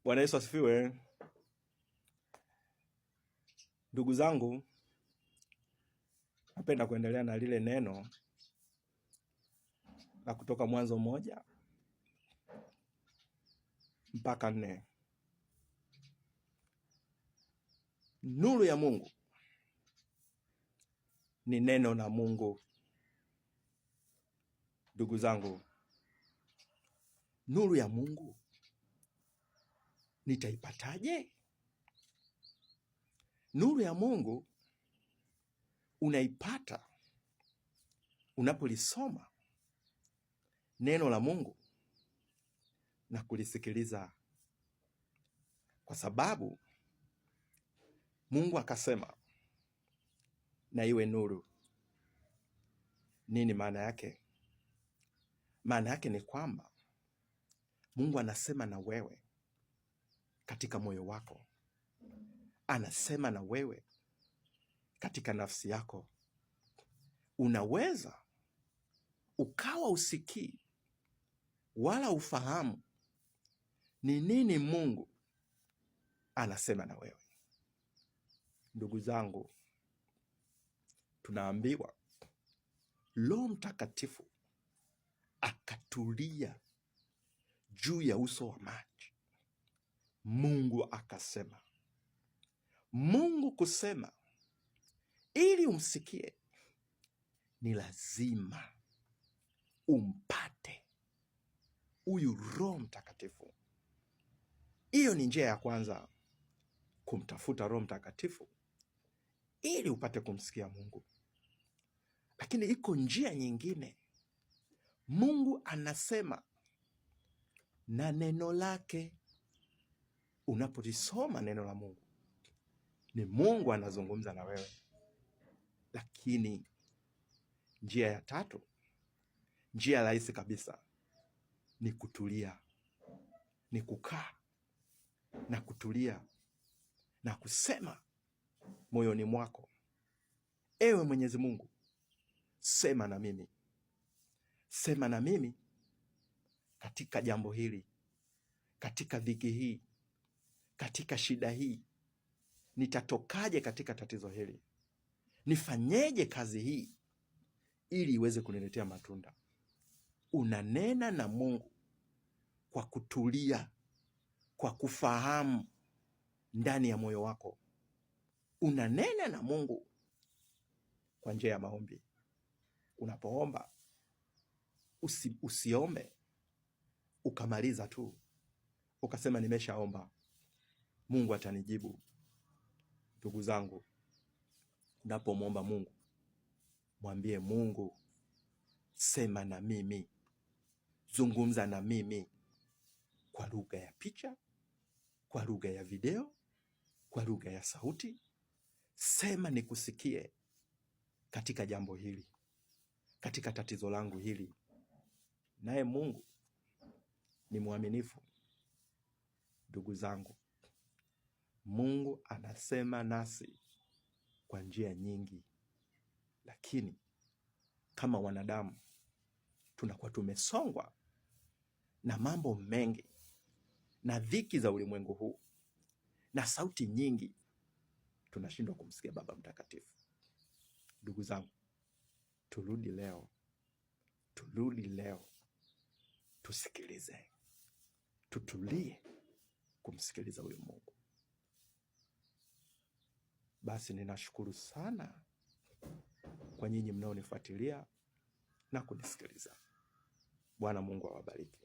Bwana Yesu asifiwe. Ndugu zangu, napenda kuendelea na lile neno la Kutoka Mwanzo 1-4. Nuru ya Mungu ni neno la Mungu. Ndugu zangu, nuru ya Mungu nitaipataje? Nuru ya Mungu unaipata unapolisoma neno la Mungu na kulisikiliza, kwa sababu Mungu akasema na iwe nuru. Nini maana yake? Maana yake ni kwamba Mungu anasema na wewe katika moyo wako, anasema na wewe katika nafsi yako. Unaweza ukawa usikii wala ufahamu ni nini Mungu anasema na wewe. Ndugu zangu, tunaambiwa Roho Mtakatifu akatulia juu ya uso wa maji. Mungu akasema. Mungu kusema ili umsikie ni lazima umpate huyu Roho Mtakatifu. Hiyo ni njia ya kwanza, kumtafuta Roho Mtakatifu ili upate kumsikia Mungu. Lakini iko njia nyingine. Mungu anasema na neno lake. Unapolisoma neno la Mungu, ni Mungu anazungumza na wewe. Lakini njia ya tatu, njia rahisi kabisa, ni kutulia, ni kukaa na kutulia na kusema moyoni mwako, ewe Mwenyezi Mungu, sema na mimi. Sema na mimi katika jambo hili, katika dhiki hii, katika shida hii. Nitatokaje katika tatizo hili? Nifanyeje kazi hii ili iweze kuniletea matunda? Unanena na Mungu kwa kutulia, kwa kufahamu ndani ya moyo wako. Unanena na Mungu kwa njia ya maombi. Unapoomba usiombe ukamaliza tu ukasema nimeshaomba, Mungu atanijibu. Ndugu zangu, unapomwomba Mungu, mwambie Mungu, sema na mimi, zungumza na mimi kwa lugha ya picha, kwa lugha ya video, kwa lugha ya sauti. Sema nikusikie katika jambo hili, katika tatizo langu hili. Naye Mungu ni mwaminifu. Ndugu zangu, Mungu anasema nasi kwa njia nyingi, lakini kama wanadamu tunakuwa tumesongwa na mambo mengi na dhiki za ulimwengu huu na sauti nyingi, tunashindwa kumsikia Baba Mtakatifu. Ndugu zangu, turudi leo, tusikilize, tutulie kumsikiliza huyu Mungu. Basi ninashukuru sana kwa nyinyi mnaonifuatilia na kunisikiliza. Bwana Mungu awabariki.